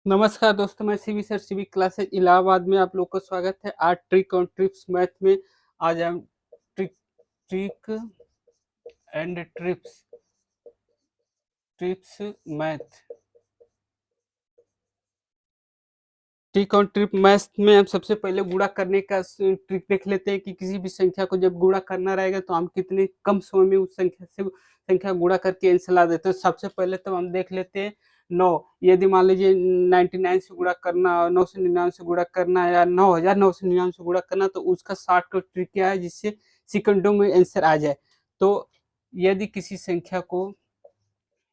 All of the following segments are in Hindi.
नमस्कार दोस्तों, मैं CV sir civic classes Allahabad में आप लोग का स्वागत है। आज ट्रिक और ट्रिप्स मैथ में आज हम trick trick and trips math trick और ट्रिप मैथ में हम सबसे पहले गुणा करने का ट्रिक देख लेते हैं कि किसी भी संख्या को जब गुणा करना रहेगा तो हम कितने कम समय में उस संख्या गुणा करके आंसर ला देते हैं। सबसे पहले तो हम देख लेते हैं 9। यदि मान लीजिए 99 से गुणा करना और 999 से गुणा करना या 9999 से गुणा करना, तो उसका शॉर्टकट ट्रिक क्या है जिससे सेकंडों में आंसर आ जाए। तो यदि किसी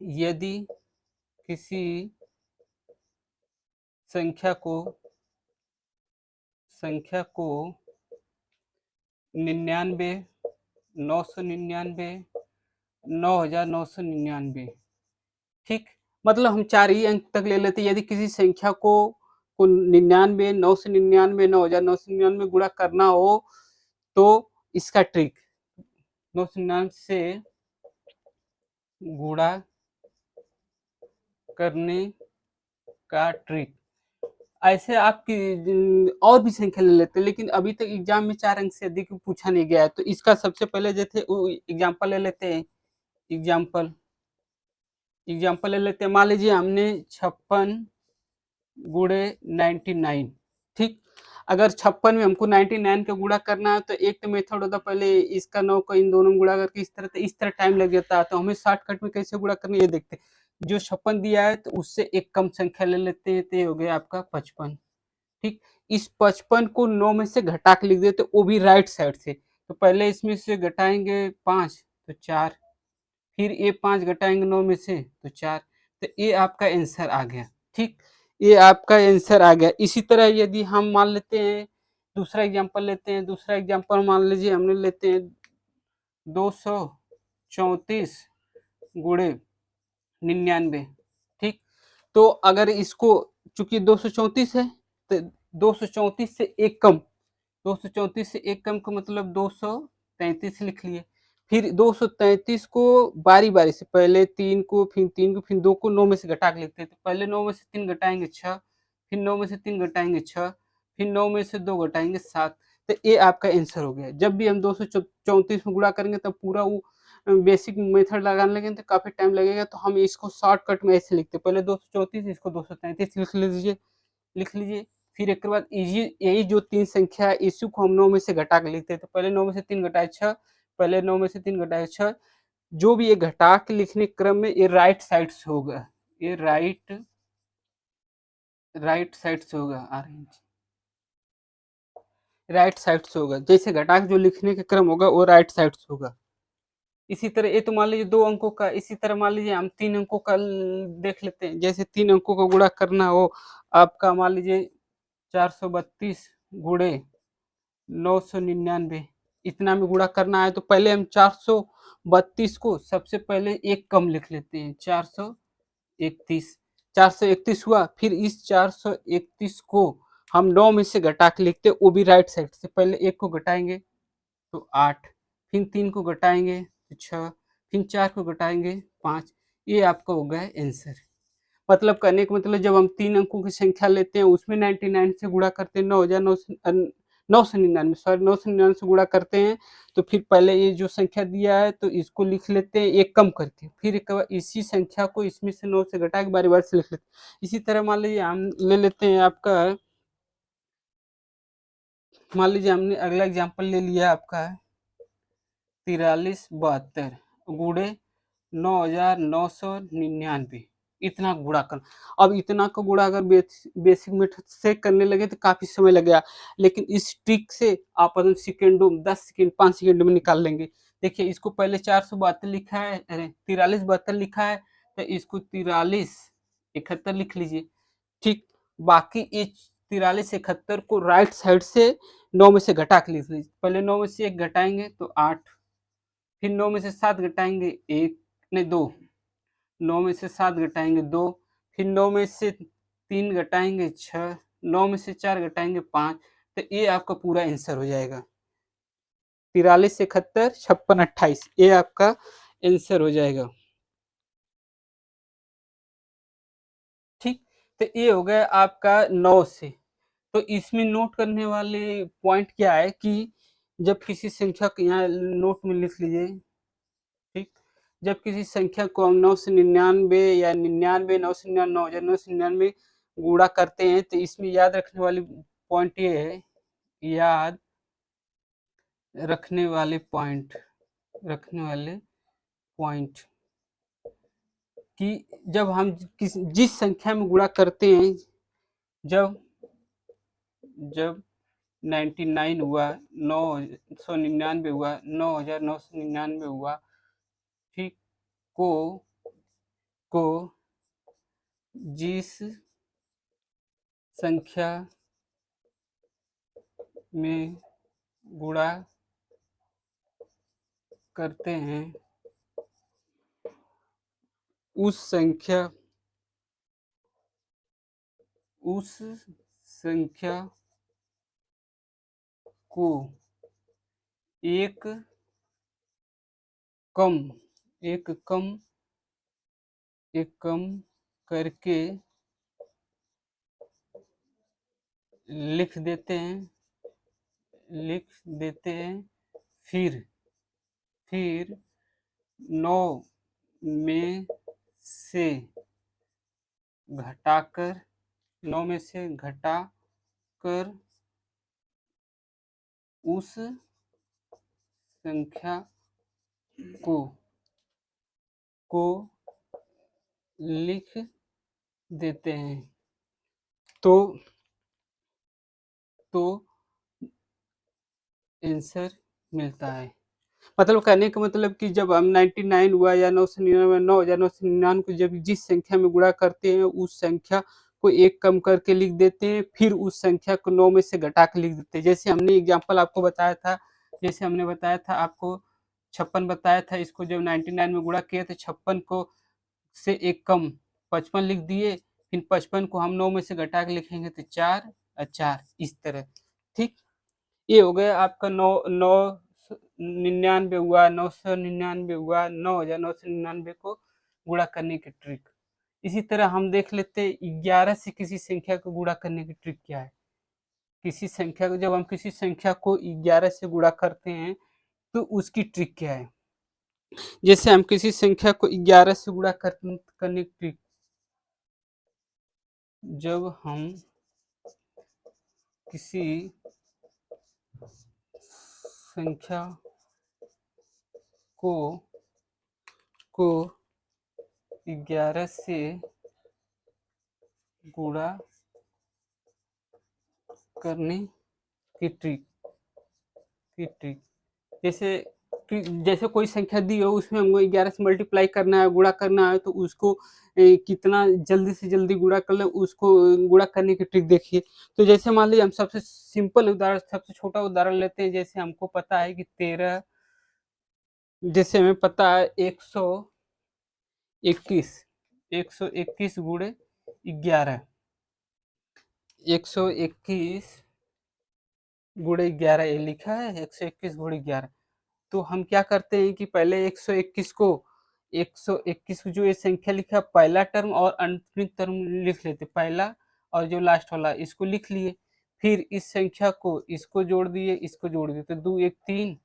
यदि किसी संख्या को 99, 999, 9999, ठीक, मतलब हम 4 ही अंक तक ले लेते हैं। यदि किसी संख्या को 99, 999, 9999 गुणा करना हो तो इसका ट्रिक 999 से गुणा करने का ट्रिक। ऐसे आपकी और भी संख्या ले लेते हैं, लेकिन अभी तक एग्जाम में 4 अंक से अधिक पूछा नहीं गया है। तो इसका सबसे पहले जैसे एग्जाम्पल ले लेते हैं। एग्जाम्पल एग्जाम्पल ले लेते हैं। मान लीजिए हमने 56 गुणे 99, ठीक। अगर 56 में हमको 99 का गुणा करना है तो एक तो मेथड होता, पहले इसका 9 को इन दोनों में गुणा करके इस तरह टाइम लग जाता है। तो हमें शॉर्टकट में कैसे गुणा करना है ये देखते हैं। जो 56 दिया है तो उससे एक कम संख्या ले लेते हैं, तो ये हो गया आपका 55, ठीक। इस 55 को 9 में से घटा के लिख देते, वो भी राइट साइड से। तो पहले इसमें से घटाएंगे 5 तो 4, फिर ये 5 घटाएंगे 9 में से तो 4, तो ये आपका आंसर आ गया, ठीक। ये आपका आंसर आ गया। इसी तरह यदि हम मान लेते हैं दूसरा एग्जांपल लेते हैं। दूसरा एग्जांपल मान लीजिए हमने लेते हैं 234 गुणे 99, ठीक। तो अगर इसको, चूंकि 234 है तो 234 से एक कम, 234 से एक कम का मतलब 233 लिख लिए। फिर 233 को बारी बारी से, पहले 3 को, फिर 3 को, फिर 2 को 9 में से घटा के लिखते हैं। तो पहले 9 में से 3 घटाएंगे 6, फिर 9 में से 3 घटाएंगे 6, फिर 9 में से 2 घटाएंगे 7। तो ये आपका आंसर हो गया। जब भी हम 234 में गुणा करेंगे तब पूरा वो बेसिक मेथड लगाने लगेंगे तो काफी टाइम लगेगा। तो हम इसको शॉर्टकट में ऐसे लिखते हैं, पहले 234, इसको 233 लिख लीजिए। फिर एक बाद यही जो 3 संख्या है इसी को हम 9 में से घटा के लिखते हैं। तो पहले 9 में से 3 घटाए 6, पहले 9 में से 3 घटाए 6। जो भी ये घटा के लिखने क्रम में ये राइट साइड से होगा, ये राइट साइड से होगा, राइट साइड से होगा। जैसे घटा के जो लिखने का क्रम होगा वो राइट साइड से होगा। इसी तरह ये तो मान लीजिए 2 अंकों का, इसी तरह मान लीजिए हम 3 अंकों का देख लेते हैं। जैसे 3 अंकों का गुणा करना हो आपका, मान लीजिए 432 गुणे 999, इतना में गुणा करना है। तो पहले हम 432 को सबसे पहले एक कम लिख लेते हैं, 431। 431 हुआ, फिर इस 431 को हम 9 में से घटा के लिखते, वो भी राइट साइड से। पहले एक को घटाएंगे तो 8, फिर 3 को घटाएंगे तो 6, फिर 4 को घटाएंगे 5। ये आपका हो गया आंसर। मतलब कहने का मतलब जब हम 3 अंकों की संख्या लेते हैं उसमें 99 से गुणा करते हैं, 999, सॉरी 999 से गुणा करते हैं, तो फिर पहले ये जो संख्या दिया है तो इसको लिख लेते हैं एक कम करके, फिर एक बार इसी संख्या को इसमें से 9 से घटा के बारी-बारी से लिख लेते हैं। इसी तरह मान लीजिए हम ले लेते हैं आपका, मान लीजिए हमने अगला एग्जांपल ले लिया आपका 4372 गुणे 9999, इतना गुणा कर। अब इतना का गुणा अगर बेसिक मेथड से करने लगे तो काफी समय लगेगा, लेकिन इस ट्रिक से आप सेकेंडों, 10 सेकेंड, 5 सेकेंड में निकाल लेंगे। देखिए इसको पहले 472 लिखा है, अरे 4372 लिखा है, तो इसको 4371 लिख लीजिए, ठीक। बाकी ये 4371 को राइट साइड से 9 में से घटा के लिख लीजिए। पहले 9 में से 1 घटाएंगे तो 8, फिर 9 में से 7 घटाएंगे 1, नहीं 2, 9 में से 7 घटाएंगे 2, फिर 9 में से 3 घटाएंगे 6, 9 में से 4 घटाएंगे 5। तो ये आपका पूरा आंसर हो जाएगा 43, 71, 56, 28, ये आपका आंसर हो जाएगा, ठीक। तो ये हो गया आपका 9 से। तो इसमें नोट करने वाले पॉइंट क्या है कि जब किसी संख्या को यहाँ नोट में लिख लीजिए, ठीक। जब किसी संख्या को हम 999 या 99, 999, 999 गुणा करते हैं तो इसमें याद रखने वाली पॉइंट ये है, याद रखने वाले पॉइंट कि जब हम जिस संख्या में गुणा करते हैं, जब 99 हुआ, 999 हुआ, 9999 हुआ, ठीक, को जिस संख्या में गुणा करते हैं उस संख्या को एक कम करके लिख देते हैं, फिर 9 में से घटाकर उस संख्या को लिख देते हैं। तो आंसर मिलता है। मतलब कहने का मतलब कि जब हम 99 हुआ या 999, 9999 को जब जिस संख्या में गुणा करते हैं उस संख्या को एक कम करके लिख देते हैं, फिर उस संख्या को 9 में से घटा के लिख देते हैं। जैसे हमने एग्जांपल आपको बताया था, जैसे हमने बताया था आपको 56 बताया था, इसको जब 99 में गुणा किया तो 56 को से एक कम 55 लिख दिए, फिर 55 को हम 9 में से घटा के लिखेंगे तो 4 और 4 इस तरह, ठीक। ये हो गया आपका 999 हुआ, 999 हुआ, 9999 को गुणा करने की ट्रिक। इसी तरह हम देख लेते हैं 11 से किसी संख्या को गुणा करने की ट्रिक क्या है। किसी संख्या को जब हम किसी संख्या को 11 से गुणा करते हैं तो उसकी ट्रिक क्या है। जैसे हम किसी संख्या को 11 से गुणा करने की ट्रिक, जब हम किसी संख्या को 11 से गुणा करने की ट्रिक, जैसे कोई संख्या दी हो उसमें हमको 11 से मल्टीप्लाई करना है, गुणा करना है, तो उसको कितना जल्दी से जल्दी गुणा कर ले उसको गुणा करने की ट्रिक देखिए। तो जैसे मान लीजिए हम सबसे सिंपल उदाहरण, सबसे छोटा उदाहरण लेते हैं। जैसे हमको पता है कि 13, जैसे हमें पता है 121 गुणे 11, 121 गुणे 11 ये लिखा है, 121 गुणे 11। तो हम क्या करते हैं कि पहले 121 को जो ये संख्या लिखा पहला टर्म और अंतिम टर्म लिख लेते, पहला और जो लास्ट वाला इसको लिख लिए, फिर इस संख्या को इसको जोड़ दिए, इसको जोड़ दिए, तो 2 1 3,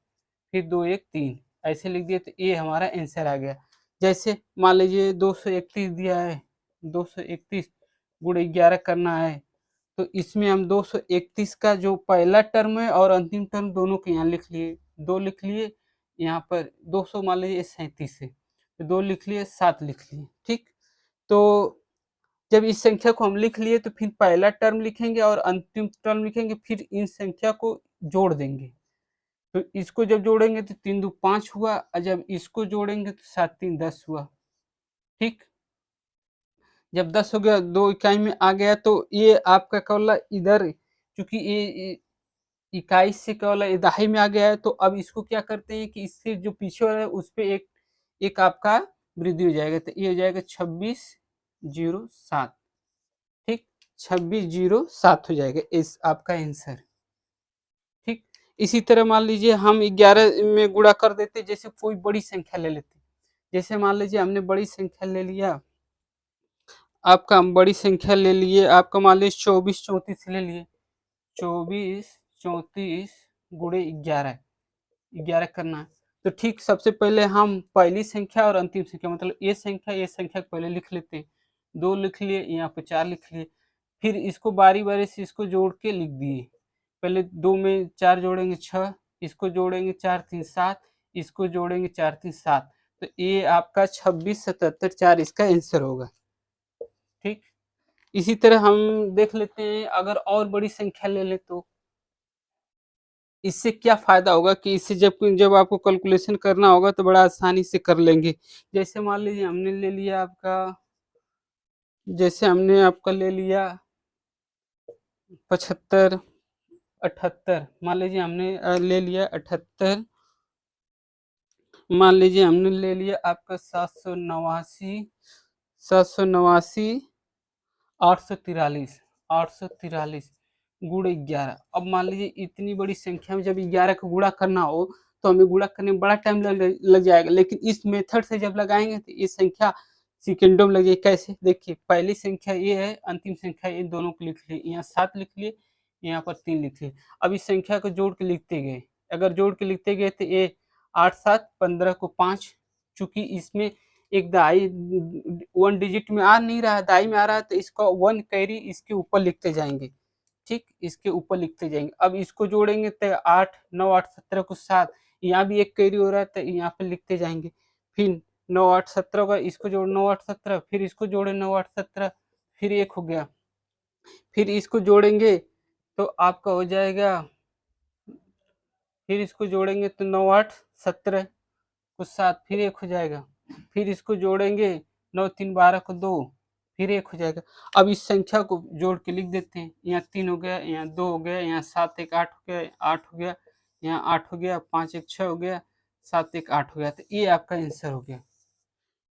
फिर 2 1 3 ऐसे लिख दिए, तो ये हमारा आंसर आ गया। जैसे मान लीजिए 231 दिया है, 231 गुणे 11 करना है, तो इसमें हम 231 का जो पहला टर्म है और अंतिम टर्म दोनों के यहाँ लिख लिए, 2 लिख लिए, यहाँ पर 200 मान लीजिए 37 है, तो 2 लिख लिए, 7 लिख लिए, ठीक। तो जब इस संख्या को हम लिख लिए तो फिर पहला टर्म लिखेंगे और अंतिम टर्म लिखेंगे, फिर इन संख्या को जोड़ देंगे। तो इसको जब जोड़ेंगे तो 3 2 5 हुआ, और जब इसको जोड़ेंगे तो 7 3 10 हुआ, ठीक। जब 10 हो गया, 2 इकाई में आ गया, तो ये आपका कौला इधर, क्योंकि ये इकाई से कौला दहाई में आ गया है, तो अब इसको क्या करते हैं कि इससे जो पीछे वाला है उस पे एक आपका वृद्धि हो जाएगा, तो ये हो जाएगा 2607, ठीक, 2607 हो जाएगा इस आपका आंसर, ठीक। इसी तरह मान लीजिए हम 11 में गुणा कर देते, जैसे कोई बड़ी संख्या ले लेते, जैसे मान लीजिए हमने बड़ी संख्या ले लिया आपका हम बड़ी संख्या ले लिए, आपका मान लीजिए 24 34 ले लिए, 24 34 गुणे 11, 11 करना है। तो ठीक सबसे पहले हम पहली संख्या और अंतिम संख्या मतलब ये संख्या पहले लिख लेते हैं। 2 लिख लिए, यहाँ पे 4 लिख लिए। फिर इसको बारी-बारी से इसको जोड़ के लिख दिए। पहले 2 में 4 जोड़ेंगे 6, इसको जोड़ेंगे 4 3 7, इसको जोड़ेंगे 4 3 7। तो ये आपका 26 77 4 इसका आंसर होगा। ठीक? इसी तरह हम देख लेते हैं अगर और बड़ी संख्या ले लें तो इससे क्या फ़ायदा होगा कि इससे जब जब आपको कैलकुलेशन करना होगा तो बड़ा आसानी से कर लेंगे। जैसे मान लीजिए हमने ले लिया आपका जैसे हमने आपका ले लिया 75 78 मान लीजिए हमने ले लिया 78 मान लीजिए हमने ले लिया आपका 789 843 गुणे 11। अब मान लीजिए इतनी बड़ी संख्या में जब 11 को गुणा करना हो तो हमें गुणा करने में बड़ा टाइम लग जाएगा, लेकिन इस मेथड से जब लगाएंगे तो ये संख्या सेकेंडों में लगेगी। कैसे? देखिए पहली संख्या ये है, अंतिम संख्या ये, दोनों को लिख लिए, यहाँ 7 लिख लिए, यहाँ पर 3 लिख लिए। अब इस संख्या को जोड़ के लिखते गए, अगर जोड़ के लिखते गए तो ये 8 7 15 को 5, चूंकि इसमें एक दाई 1 डिजिट में आ नहीं रहा है, दाई में आ रहा है, तो इसका 1 कैरी इसके ऊपर लिखते जाएंगे। ठीक, इसके ऊपर लिखते जाएंगे। अब इसको जोड़ेंगे तो 8 9 8 17 को 7, यहाँ भी एक कैरी हो रहा है तो यहाँ पे लिखते जाएंगे। फिर 9 8 17 का इसको जोड़ 9 8 17, फिर इसको जोड़े 9 8 17, फिर एक हो गया, फिर इसको जोड़ेंगे तो आपका हो जाएगा, फिर इसको जोड़ेंगे तो 9 8 17 को 7, फिर एक हो जाएगा, फिर इसको जोड़ेंगे 9 3 12 को 2, फिर एक हो जाएगा। अब इस संख्या को जोड़ के लिख देते हैं, यहाँ 3 हो गया, यहाँ 2 हो गया, यहाँ 7 1 8 हो गया, 8 हो गया, यहाँ 8 हो गया, 5 1 6 हो गया, 7 1 8 हो गया। तो ये आपका आंसर हो गया।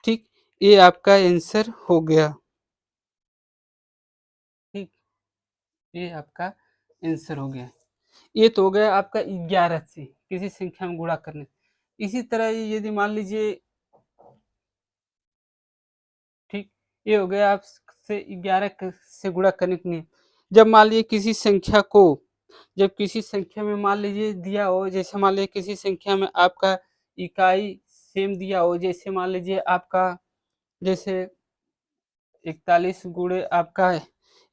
ठीक, ये आपका आंसर हो गया। ठीक, ये आपका आंसर हो गया। ये तो हो गया आपका 11 से किसी संख्या में गुणा करने। इसी तरह यदि मान लीजिए, ठीक, ये हो गया आपसे 11 से गुणा करने के लिए। जब मान लीजिए किसी संख्या को, जब किसी संख्या में मान लीजिए दिया हो, जैसे मान लीजिए किसी संख्या में आपका इकाई सेम दिया हो, जैसे मान लीजिए आपका जैसे 41 गुणे आपका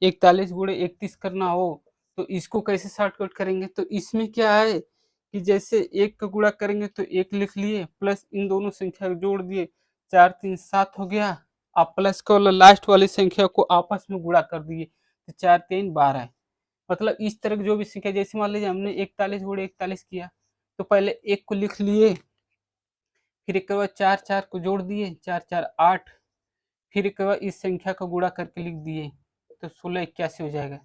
41 गुणे 31 करना हो, तो इसको कैसे शॉर्टकट करेंगे? तो इसमें क्या है कि जैसे एक का गुणा करेंगे तो एक लिख लिए, प्लस इन दोनों संख्या को जोड़ दिए, 4 3 7 हो गया, आप प्लस को लास्ट वाली संख्या को आपस में गुणा कर दिए, तो 4 3 12 है। मतलब इस तरह की जो भी संख्या, जैसे मान लीजिए हमने 41 गुणे 41 किया, तो पहले एक को लिख लिए, फिर एक के बाद 4 4 को जोड़ दिए, 4 4 8, फिर एक बार इस संख्या को गुणा करके लिख दिए, तो 1681 हो जाएगा।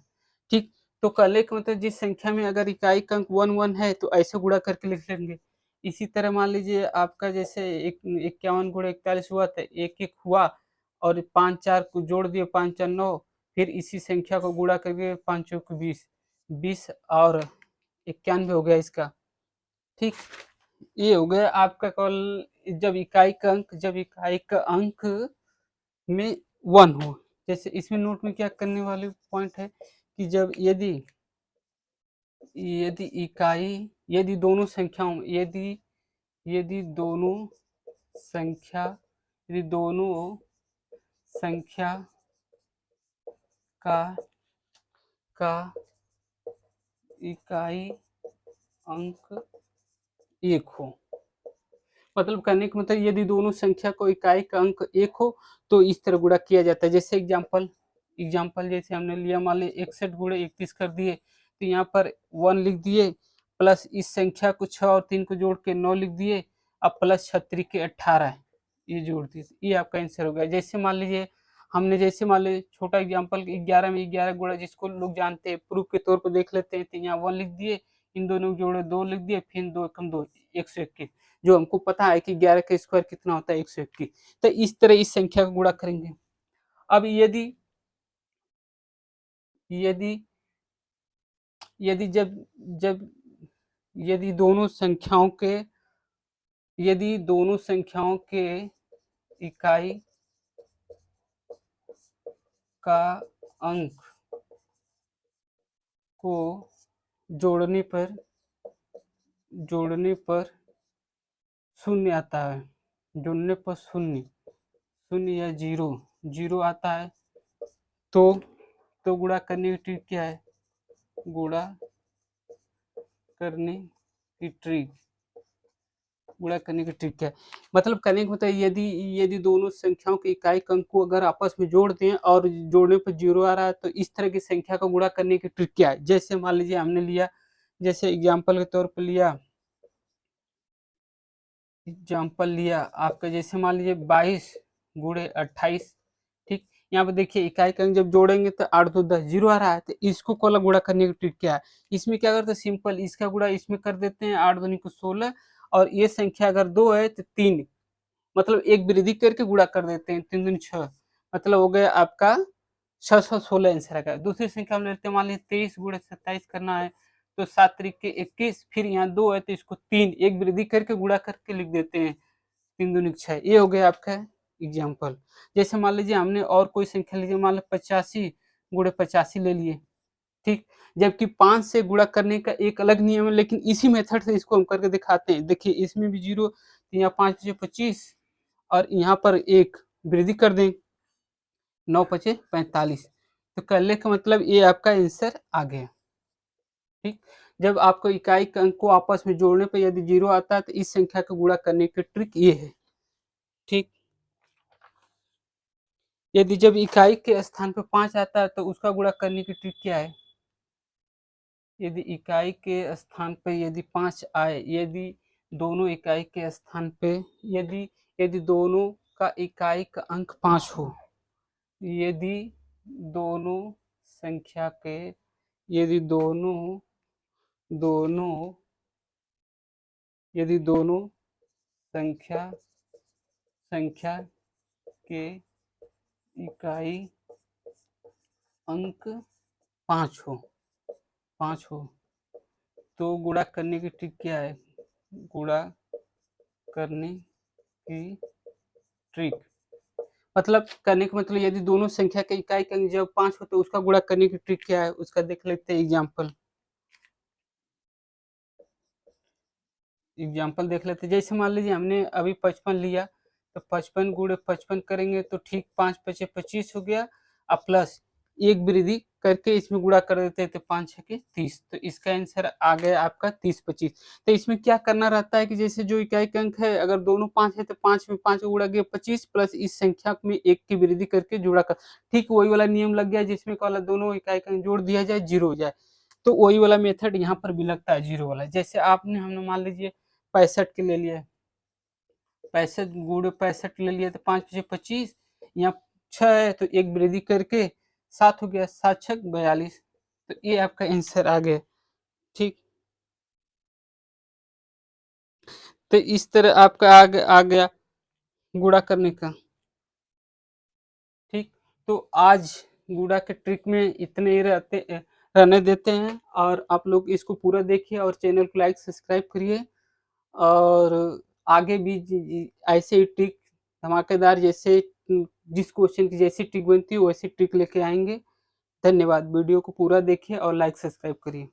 ठीक, तो कहने का मतलब जिस संख्या में अगर इकाई का अंक 1 1 है तो ऐसे गुणा करके लिख लेंगे। इसी तरह मान लीजिए आपका जैसे 51 गुणे 41 हुआ तो 1 1 हुआ, और 5 4 को जोड़ दिए, 5 4 9, फिर इसी संख्या को गुणा करके 5 चौक 20, 20 और 91 हो गया इसका। ठीक, ये हो गया आपका कॉल। जब इकाई का अंक में 1 हो, जैसे इसमें नोट में क्या करने वाले पॉइंट है कि जब यदि यदि इकाई यदि दोनों संख्याओं यदि यदि दोनों संख्या यदि दोनों संख्या का का इकाई अंक 1 हो, मतलब कहने का मतलब यदि दोनों संख्या को इकाई का अंक 1 हो तो इस तरह गुणा किया जाता है। जैसे एग्जाम्पल जैसे हमने लिया, मान लीजिए 61 गुणे 31 कर दिए, तो यहाँ पर 1 लिख दिए, प्लस इस संख्या को 6 और 3 को जोड़ के 9 लिख दिए, अब प्लस 36 के 18 ये जोड़ दिए, ये आपका आंसर हो गया। जैसे मान लीजिए हमने जैसे मान लीजिए छोटा एग्जाम्पल 11 में 11 गुणा जिसको लोग जानते हैं, प्रूफ के तौर पर देख लेते हैं, तो यहाँ 1 लिख दिए, इन दोनों को जोड़े 2 लिख दिए, फिर 2 एकम 2 121, जो हमको पता है कि 11 का स्क्वायर कितना होता है 121। तो इस तरह इस संख्या को गुणा करेंगे। अब यदि यदि यदि जब जब यदि दोनों संख्याओं के यदि दोनों संख्याओं के इकाई का अंक को जोड़ने पर शून्य आता है, जोड़ने पर शून्य या जीरो आता है तो गुणा करने की ट्रिक क्या है? गुणा करने की ट्रिक क्या है? मतलब करने का मतलब यदि दोनों संख्याओं के इकाई अंक को अगर आपस में जोड़ दें और जोड़ने पर जीरो आ रहा है तो इस तरह की संख्या को गुणा करने की ट्रिक क्या है? जैसे मान लीजिए हमने लिया, जैसे एग्जाम्पल के तौर पर लिया आपका, जैसे मान लीजिए 22 गुणे 28। ठीक, यहाँ पर देखिए इकाई का अंक जब जोड़ेंगे तो 8 2 10 जीरो आ रहा है, तो इसको कोला गुणा करने की ट्रिक क्या है? इसमें क्या करते हैं, सिंपल इसका गुणा इसमें कर देते हैं, 8 दूनी को 16, और ये संख्या अगर 2 है तो 3, मतलब एक वृद्धि करके गुणा कर देते हैं, 3 दूनी 6, मतलब हो गया आपका 616 आंसर आएगा। दूसरी संख्या में लेते हैं, मान लीजिए 23 गुणे 27 करना है, तो 7 तरीके 21, फिर यहाँ 2 है तो इसको 3 एक वृद्धि करके गुणा करके लिख देते हैं, 3 दूनी 6। ये हो गया आपका एग्जाम्पल। जैसे मान लीजिए हमने और कोई संख्या लीजिए, मान लो 85 गुणे 85 ले लिए। ठीक, जबकि 5 से गुणा करने का एक अलग नियम है, लेकिन इसी मेथड से इसको हम करके दिखाते हैं। देखिए इसमें भी जीरो, तो यहाँ 5 पचे 25 और यहाँ पर एक वृद्धि कर दें, 9 पचे 45, तो करने का मतलब ये आपका आंसर आ गया। ठीक, जब आपको इकाई के अंक को आपस में जोड़ने पर यदि जीरो आता है तो इस संख्या को गुणा करने की ट्रिक ये है। ठीक, यदि जब इकाई के स्थान पर 5 आता है तो उसका गुणा करने की ट्रिक क्या है? यदि इकाई के स्थान पर यदि 5 आए, यदि दोनों इकाई के स्थान पे यदि दोनों का इकाई का अंक 5 हो, यदि दोनों संख्या के यदि दोनों संख्या के इकाई अंक 5 हो तो गुणा करने की ट्रिक क्या है? गुणा करने की ट्रिक मतलब करने का मतलब यदि दोनों संख्या के इकाई का अंक जब 5 हो तो उसका गुणा करने की ट्रिक क्या है, उसका देख लेते हैं एग्जाम्पल देख लेते हैं। जैसे मान लीजिए हमने अभी 55 लिया, तो 55 गुणे 55 करेंगे तो ठीक 5 पचे 25 हो गया, अब प्लस एक वृद्धि करके इसमें गुणा कर देते हैं तो 5 छके 30, तो इसका आंसर आ गया आपका 30 25। तो इसमें क्या करना रहता है कि जैसे जो इकाई का अंक है अगर दोनों 5 है तो 5 में 5 को गुणा किया 25 प्लस इस संख्या में 1 की वृद्धि करके जुड़ा कर, ठीक वही वाला नियम लग गया जिसमें वाला दोनों इकाई का अंक जोड़ दिया जाए जीरो हो जाए, तो वही वाला मेथड यहाँ पर भी लगता है जीरो वाला। जैसे हमने मान लीजिए 65 के ले लिया, 65 गुणे 65 ले लिया तो 5 पचे 25, यहाँ 6 है तो एक वृद्धि करके 7 हो गया, 7 छक 42, तो ये आपका आंसर आ गया। ठीक, तो इस तरह आपका आ गया गुणा करने का। ठीक, तो आज गुणा के ट्रिक में इतने ही रहने देते हैं, और आप लोग इसको पूरा देखिए और चैनल को लाइक सब्सक्राइब करिए, और आगे भी ऐसे ही ट्रिक धमाकेदार, जैसे जिस क्वेश्चन की जैसी ट्रिक बनती है वैसी ट्रिक लेके आएंगे। धन्यवाद, वीडियो को पूरा देखिए और लाइक सब्सक्राइब करिए।